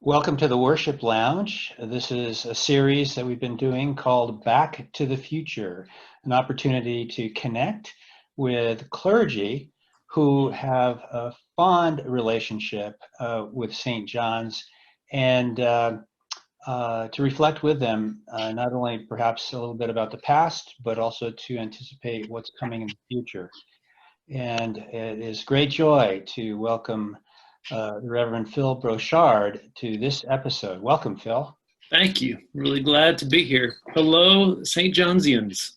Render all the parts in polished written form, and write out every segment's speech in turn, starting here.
Welcome to the Worship Lounge. This is a series that we've been doing called Back to the Future, an opportunity to connect with clergy who have a fond relationship with St. John's and to reflect with them not only perhaps a little bit about the past, but also to anticipate what's coming in the future. And it is great joy to welcome the Reverend Phil Brochard to this episode. Welcome, Phil. Thank you. Really glad to be here. Hello, St. Johnsians.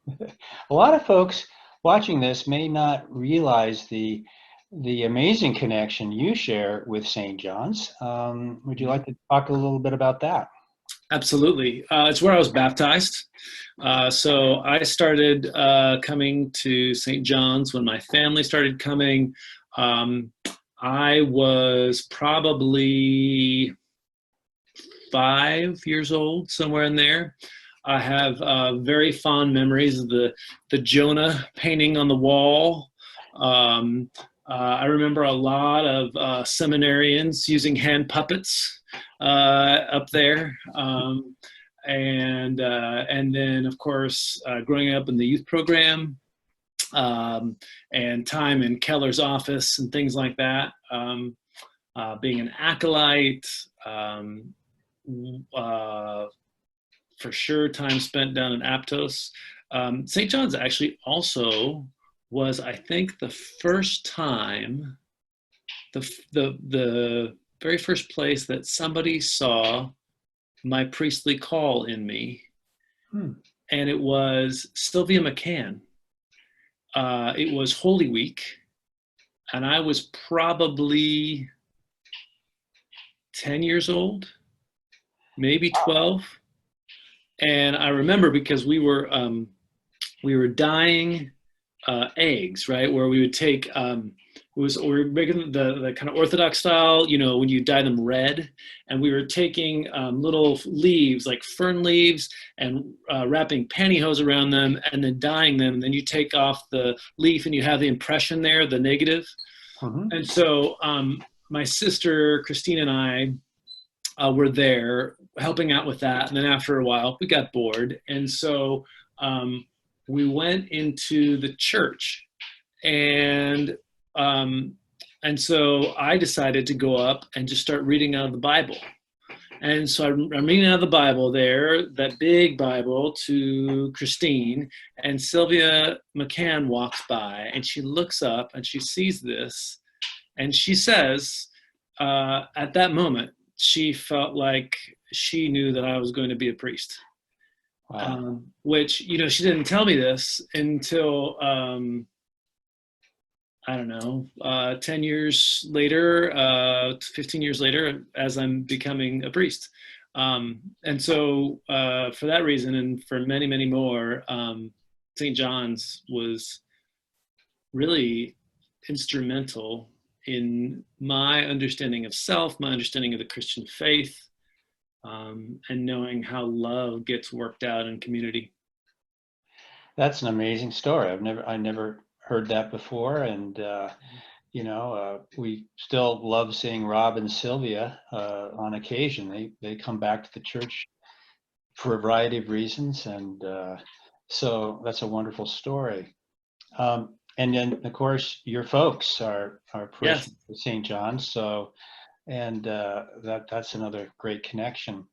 A lot of folks watching this may not realize the amazing connection you share with St. John's. Would you like to talk a little bit about that? Absolutely. It's where I was baptized. So I started coming to St. John's when my family started coming. I was probably 5 years old, somewhere in there. I have very fond memories of the Jonah painting on the wall. I remember a lot of seminarians using hand puppets up there. And then, of course, growing up in the youth program, and time in Keller's office and things like that, being an acolyte, for sure time spent down in Aptos. St. John's actually also was, I think, the first time, the very first place that somebody saw my priestly call in me. And it was Sylvia McCann. It was Holy Week, and I was probably 10 years old, maybe 12. And I remember because we were dyeing eggs, right? Where we would take, we were making the kind of Orthodox style, when you dye them red, and we were taking little leaves, like fern leaves, and wrapping pantyhose around them, and then dyeing them. And then you take off the leaf, and you have the impression there, the negative. And so my sister Christine and I were there helping out with that. And then after a while, we got bored, and so we went into the church, and so I decided to go up and just start reading out of the Bible. And so I'm reading out of the Bible there, that big Bible, to Christine, and Sylvia McCann walks by, and she looks up and she sees this, and she says, at that moment, she felt like she knew that I was going to be a priest. Wow. Which, she didn't tell me this until, I don't know, 10 years later, 15 years later, as I'm becoming a priest. And so for that reason, and for many, many more, St. John's was really instrumental in my understanding of self, my understanding of the Christian faith, and knowing how love gets worked out in community. That's an amazing story. I never heard that before, and we still love seeing Rob and Sylvia on occasion. They come back to the church for a variety of reasons, and so that's a wonderful story. And then, of course, your folks are parishioners at St. John's, so and that's another great connection.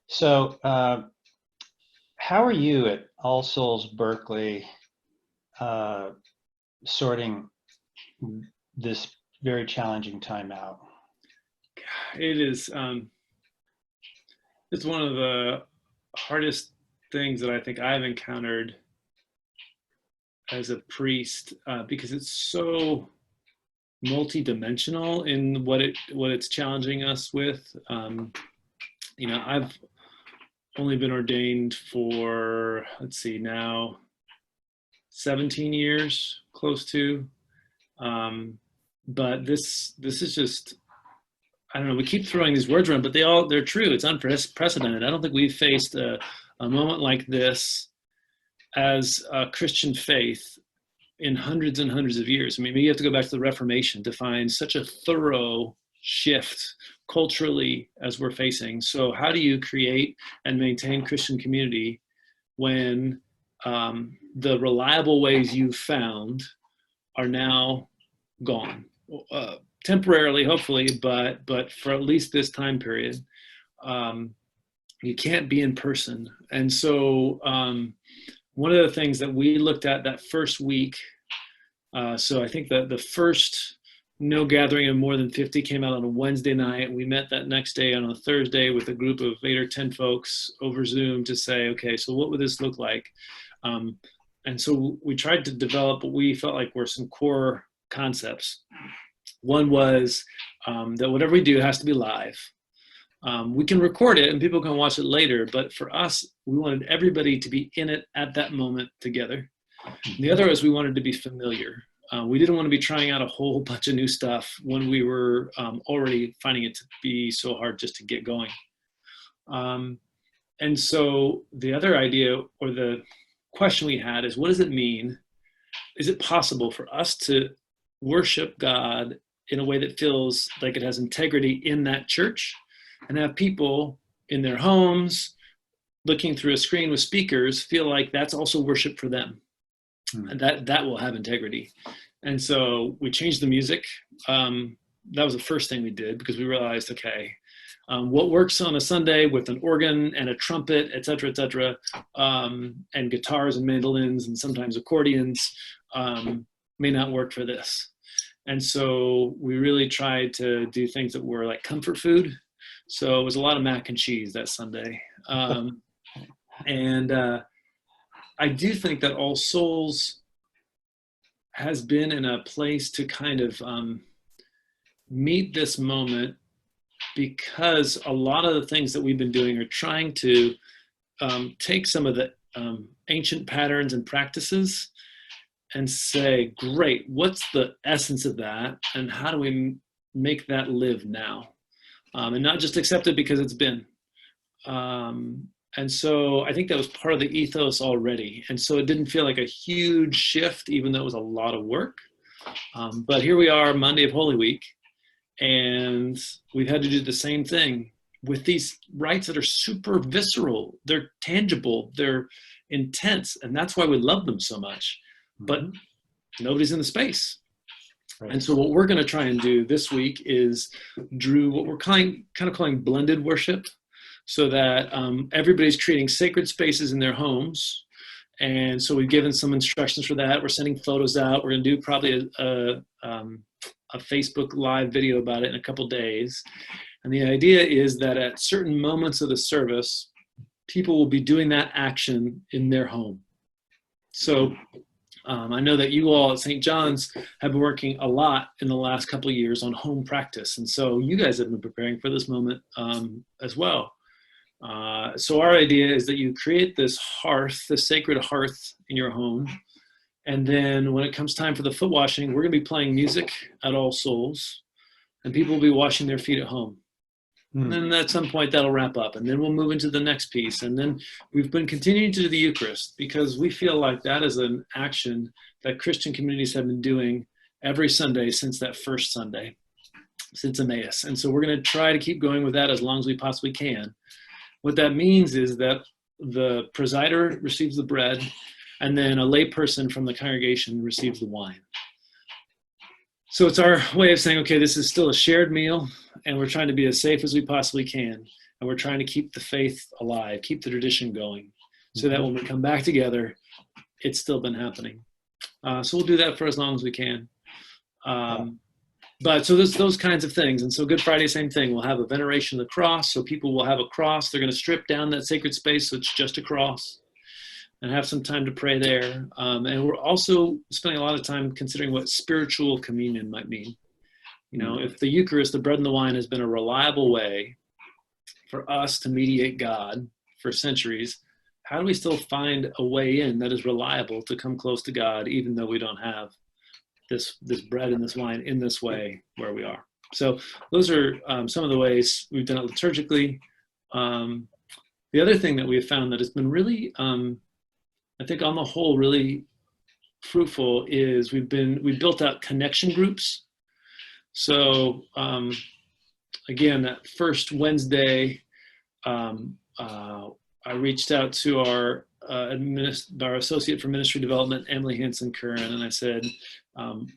So, how are you at All Souls Berkeley sorting this very challenging time out? It is. It's one of the hardest things that I think I've encountered as a priest, because it's so multi-dimensional in what it's challenging us with. I've only been ordained for, now 17 years, close to. But this is just, I don't know, we keep throwing these words around, but they're true. It's unprecedented. I don't think we've faced a moment like this as a Christian faith in hundreds and hundreds of years. I mean, you have to go back to the Reformation to find such a thorough shift culturally as we're facing. So how do you create and maintain Christian community when the reliable ways you've found are now gone? Temporarily, hopefully, but for at least this time period, you can't be in person. And so one of the things that we looked at that first week, so I think that the first no gathering of more than 50 came out on a Wednesday night. We met that next day on a Thursday with a group of 8 or 10 folks over Zoom to say, okay, so what would this look like? And so we tried to develop what we felt like were some core concepts. One was that whatever we do has to be live. We can record it and people can watch it later, but for us, we wanted everybody to be in it at that moment together. And the other is we wanted to be familiar. We didn't want to be trying out a whole bunch of new stuff when we were already finding it to be so hard just to get going. And so the other idea, or the question we had, is what does it mean? Is it possible for us to worship God in a way that feels like it has integrity in that church, and have people in their homes looking through a screen with speakers feel like that's also worship for them? And that will have integrity. And so we changed the music. That was the first thing we did, because we realized, okay, what works on a Sunday with an organ and a trumpet, et cetera, and guitars and mandolins and sometimes accordions may not work for this. And so we really tried to do things that were like comfort food. So it was a lot of mac and cheese that Sunday. And I do think that All Souls has been in a place to kind of meet this moment, because a lot of the things that we've been doing are trying to take some of the ancient patterns and practices and say, great, what's the essence of that? And how do we make that live now? And not just accept it because it's been. And so I think that was part of the ethos already. And so it didn't feel like a huge shift, even though it was a lot of work. But here we are, Monday of Holy Week, and we've had to do the same thing with these rites that are super visceral. They're tangible, they're intense, and that's why we love them so much. But nobody's in the space. Right. And so what we're going to try and do this week is drew what we're kind of calling blended worship, so that everybody's creating sacred spaces in their homes. And so we've given some instructions for that. We're sending photos out. We're going to do probably a Facebook live video about it in a couple days. And the idea is that at certain moments of the service, people will be doing that action in their home. So I know that you all at St. John's have been working a lot in the last couple of years on home practice. And so you guys have been preparing for this moment as well. So our idea is that you create this hearth, this sacred hearth in your home. And then when it comes time for the foot washing, we're going to be playing music at All Souls, and people will be washing their feet at home. And then at some point that'll wrap up, and then we'll move into the next piece. And then we've been continuing to do the Eucharist, because we feel like that is an action that Christian communities have been doing every Sunday since that first Sunday, since Emmaus. And so we're going to try to keep going with that as long as we possibly can. What that means is that the presider receives the bread, and then a lay person from the congregation receives the wine. So it's our way of saying, okay, this is still a shared meal, and we're trying to be as safe as we possibly can. And we're trying to keep the faith alive, keep the tradition going, so that when we come back together, it's still been happening. So we'll do that for as long as we can. But so there's those kinds of things. And so Good Friday, same thing. We'll have a veneration of the cross. So people will have a cross. They're going to strip down that sacred space, so it's just a cross, and have some time to pray there. And we're also spending a lot of time considering what spiritual communion might mean. You know, if the Eucharist, the bread and the wine, has been a reliable way for us to mediate God for centuries, how do we still find a way in that is reliable to come close to God, even though we don't have this bread and this wine in this way where we are? So those are some of the ways we've done it liturgically. The other thing that we have found that has been really, I think on the whole, really fruitful is we built out connection groups. So again, that first Wednesday, I reached out to our associate for ministry development, Emily Hansen Curran, and I said,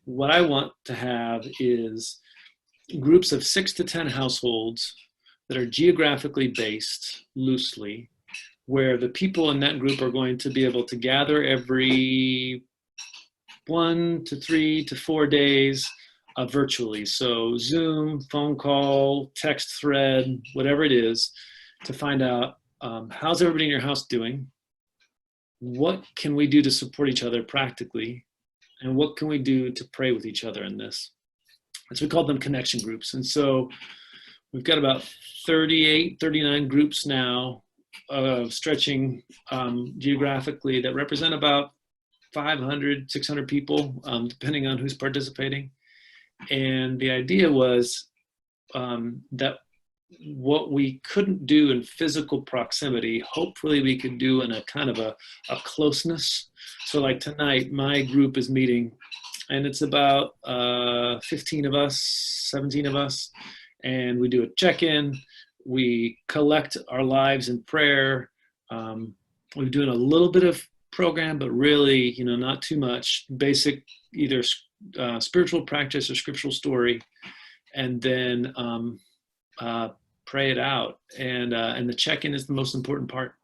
what I want to have is groups of 6 to 10 households that are geographically based loosely, where the people in that group are going to be able to gather every 1 to 3 to 4 days virtually. So Zoom, phone call, text thread, whatever it is, to find out how's everybody in your house doing? What can we do to support each other practically? And what can we do to pray with each other in this? And so we call them connection groups. And so we've got about 38, 39 groups now stretching geographically that represent about 500, 600 people, depending on who's participating. And the idea was that what we couldn't do in physical proximity, hopefully we could do in a kind of a closeness. So like tonight, my group is meeting, and it's about 15 of us, 17 of us, and we do a check-in. We collect our lives in prayer. We're doing a little bit of program, but really, not too much. Basic, either spiritual practice or scriptural story, and then pray it out. And the check-in is the most important part.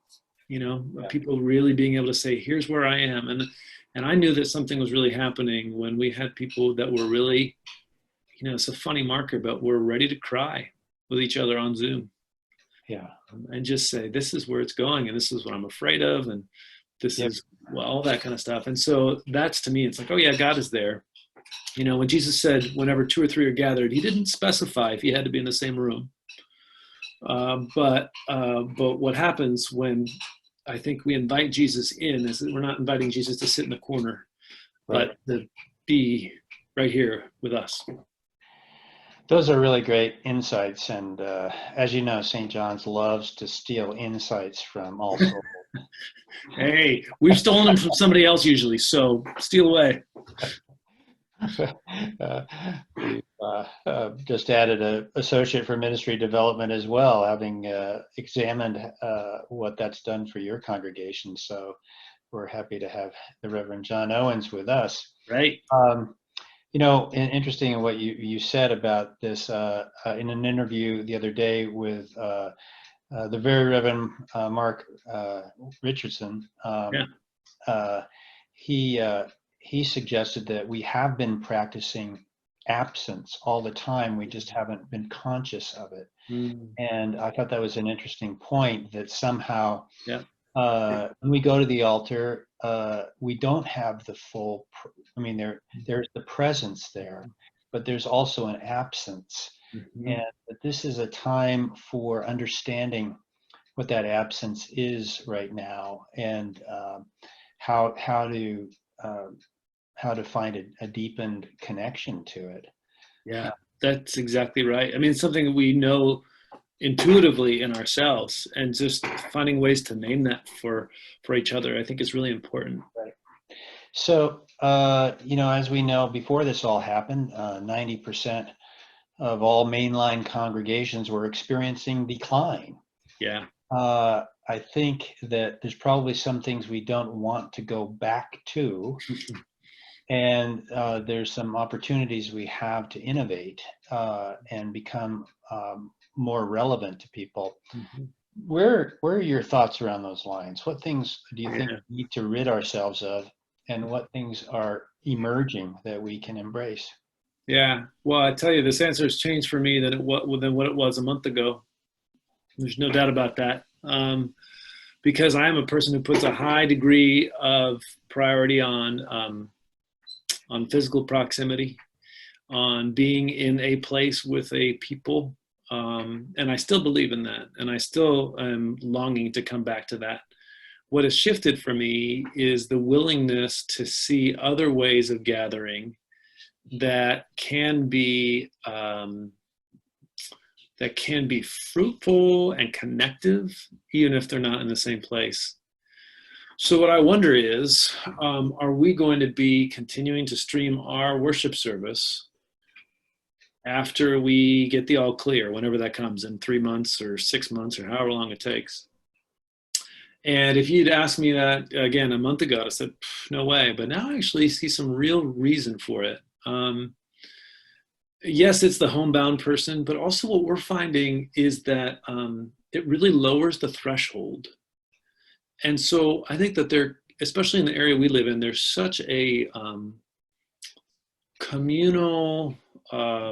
People really being able to say, "Here's where I am," and I knew that something was really happening when we had people that were really, it's a funny marker, but we're ready to cry with each other on Zoom. Yeah. And just say, this is where it's going, and this is what I'm afraid of, and this is all that kind of stuff. And so that's, to me, it's like, oh yeah, God is there. When Jesus said, whenever 2 or 3 are gathered, he didn't specify if he had to be in the same room. But what happens when I think we invite Jesus in is that we're not inviting Jesus to sit in the corner, Right. but to be right here with us. Those are really great insights. And as you know, St. John's loves to steal insights from all sorts. Hey, we've stolen them from somebody else usually, so steal away. We've just added an associate for ministry development as well, having examined what that's done for your congregation. So we're happy to have the Reverend John Owens with us. Right. Interesting in what you said about this in an interview the other day with the very Reverend Mark Richardson. He suggested that we have been practicing absence all the time. We just haven't been conscious of it. And I thought that was an interesting point, that somehow when we go to the altar, we don't have the full, there's the presence there, but there's also an absence. And that this is a time for understanding what that absence is right now, and how to find a deepened connection to it. Yeah, that's exactly right. It's something that we know intuitively in ourselves, and just finding ways to name that for each other, I think is really important. Right. So, as we know, before this all happened, 90% of all mainline congregations were experiencing decline. Yeah. I think that there's probably some things we don't want to go back to. And there's some opportunities we have to innovate and become more relevant to people. Where are your thoughts around those lines? What things do you think we need to rid ourselves of, and what things are emerging that we can embrace? Yeah, well, I tell you, this answer has changed for me than what it was a month ago. There's no doubt about that. Because I am a person who puts a high degree of priority on physical proximity, on being in a place with a people. And I still believe in that. And I still am longing to come back to that. What has shifted for me is the willingness to see other ways of gathering that can be fruitful and connective, even if they're not in the same place. So what I wonder is, are we going to be continuing to stream our worship service after we get the all clear, whenever that comes, in 3 months or 6 months or however long it takes. And if you'd asked me that again a month ago, I said, no way. But now I actually see some real reason for it. Yes, it's the homebound person, but also what we're finding is that it really lowers the threshold. And so I think that there, especially in the area we live in, there's such a communal, I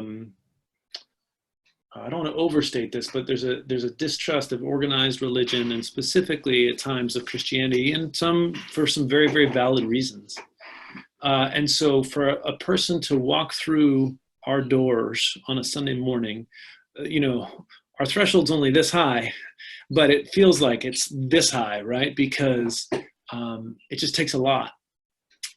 don't want to overstate this, but there's a distrust of organized religion, and specifically at times of Christianity, and for some very, very valid reasons. And so for a person to walk through our doors on a Sunday morning, our threshold's only this high, but it feels like it's this high, right? Because it just takes a lot.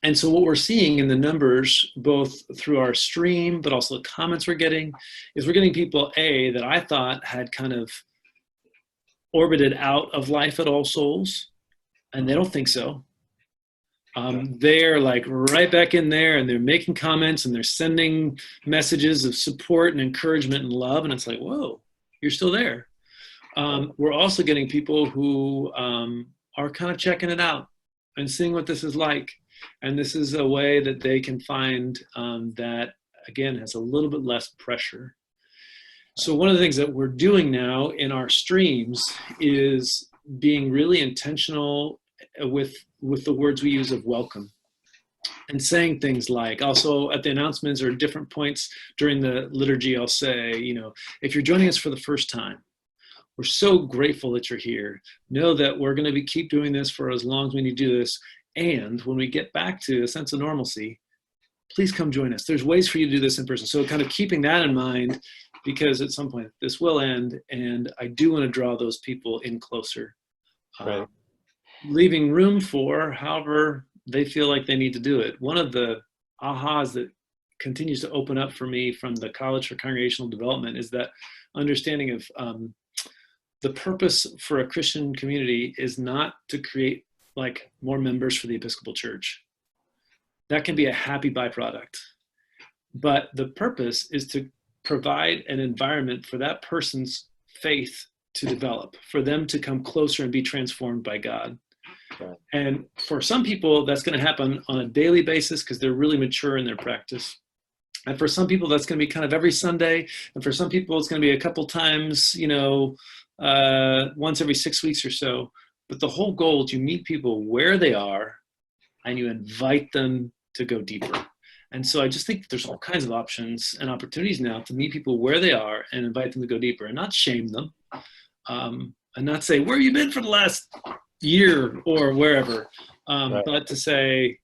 And so what we're seeing in the numbers, both through our stream, but also the comments we're getting, is we're getting people, that I thought had kind of orbited out of life at All Souls, and they don't think so. They're like right back in there, and they're making comments, and they're sending messages of support and encouragement and love, and it's like, whoa, you're still there. We're also getting people who are kind of checking it out and seeing what this is like. And this is a way that they can find that, again, has a little bit less pressure. So one of the things that we're doing now in our streams is being really intentional with the words we use of welcome, and saying things like, also at the announcements or different points during the liturgy, I'll say, if you're joining us for the first time, we're so grateful that you're here. Know that we're going to keep doing this for as long as we need to do this. And when we get back to a sense of normalcy, please come join us. There's ways for you to do this in person. So kind of keeping that in mind, because at some point this will end, and I do want to draw those people in closer. Right. Leaving room for however they feel like they need to do it. One of the ahas that continues to open up for me from the College for Congregational Development is that understanding of the purpose for a Christian community is not to create like more members for the Episcopal Church. That can be a happy byproduct. But the purpose is to provide an environment for that person's faith to develop, for them to come closer and be transformed by God. Right. And for some people, that's going to happen on a daily basis because they're really mature in their practice. And for some people, that's going to be kind of every Sunday. And for some people, it's going to be a couple times, once every 6 weeks or so. But the whole goal is you meet people where they are and you invite them to go deeper. And so I just think there's all kinds of options and opportunities now to meet people where they are and invite them to go deeper, and not shame them, and not say, where have you been for the last year or wherever, right. But to say,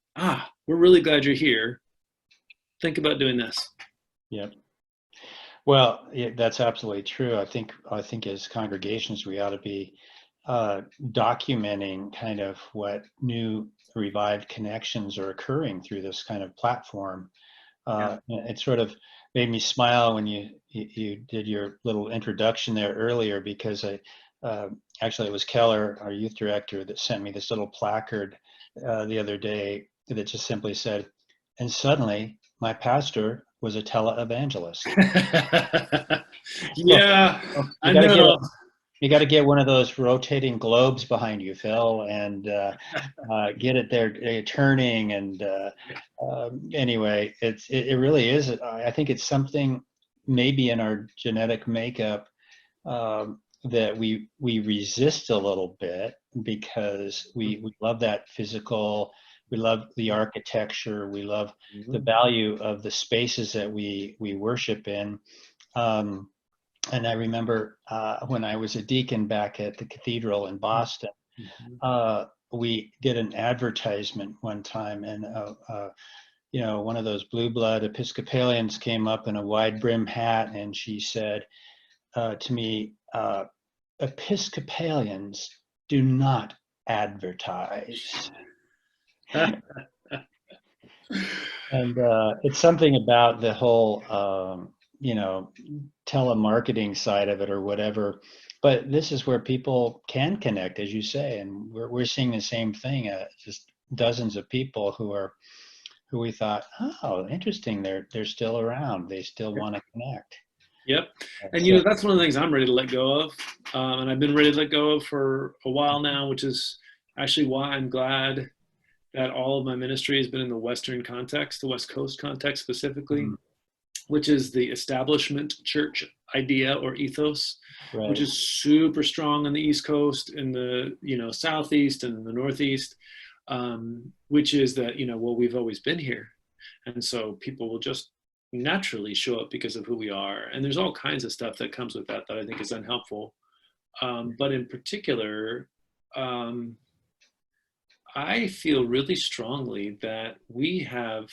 we're really glad you're here. Think about doing this. Yep. Well, that's absolutely true. I think as congregations, we ought to be documenting kind of what new revived connections are occurring through this kind of platform. It sort of made me smile when you did your little introduction there earlier, because actually it was Keller, our youth director, that sent me this little placard the other day that just simply said, and suddenly my pastor was a televangelist. Yeah, I know. You got to get one of those rotating globes behind you, Phil, and get it there turning. And anyway, it really is. I think it's something maybe in our genetic makeup that we resist a little bit, because we love that physical. We love the architecture. We love the value of the spaces that we worship in. And I remember when I was a deacon back at the cathedral in Boston, we did an advertisement one time, and one of those blue blood Episcopalians came up in a wide brim hat, and she said to me, Episcopalians do not advertise. And it's something about the whole telemarketing side of it or whatever, but this is where people can connect, as you say, and we're seeing the same thing. Just dozens of people who are who we thought, oh, interesting, they're still around. They still want to connect. Yep. And So, that's one of the things I'm ready to let go of. And I've been ready to let go of for a while now, which is actually why I'm glad that all of my ministry has been in the Western context, the West Coast context specifically, which is the establishment church idea or ethos, right. which is super strong on the East Coast, in the Southeast and the Northeast, which is that well, we've always been here, and so people will just naturally show up because of who we are. And there's all kinds of stuff that comes with that I think is unhelpful. But in particular, I feel really strongly that we have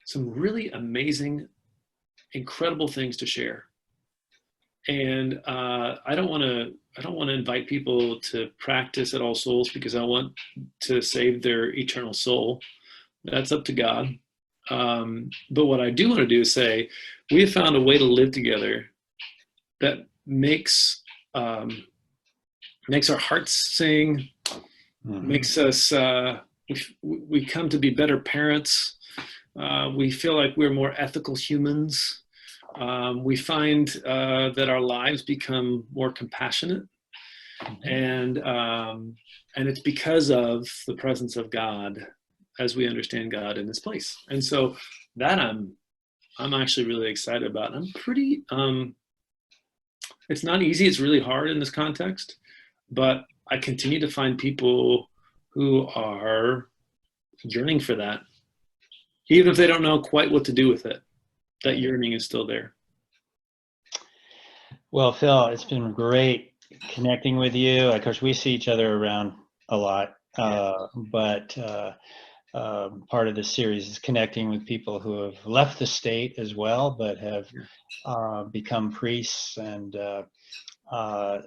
some really amazing, incredible things to share. And I don't want to invite people to practice at All Souls because I want to save their eternal soul. That's up to God. But what I do want to do is say, we have found a way to live together that makes our hearts sing, makes us, we come to be better parents. We feel like we're more ethical humans. We find that our lives become more compassionate, and it's because of the presence of God as we understand God in this place. And so that I'm actually really excited about. I'm pretty, it's not easy. It's really hard in this context, but I continue to find people who are yearning for that. Even if they don't know quite what to do with it, that yearning is still there. Well, Phil, it's been great connecting with you. Of course, we see each other around a lot, but part of this series is connecting with people who have left the state as well, but have become priests, and so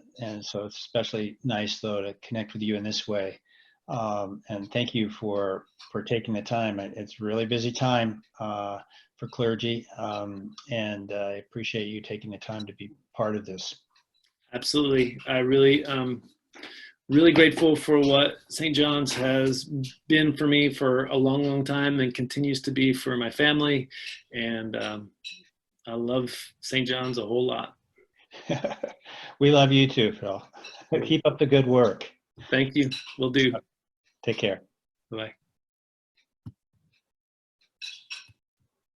it's especially nice, though, to connect with you in this way. And thank you for taking the time. It's a really busy time for clergy, and I appreciate you taking the time to be part of this. Absolutely. I really really grateful for what St. John's has been for me for a long, long time, and continues to be for my family. And I love St. John's a whole lot. We love you too, Phil. Keep up the good work. Thank you. Will do. Take care. Bye-bye.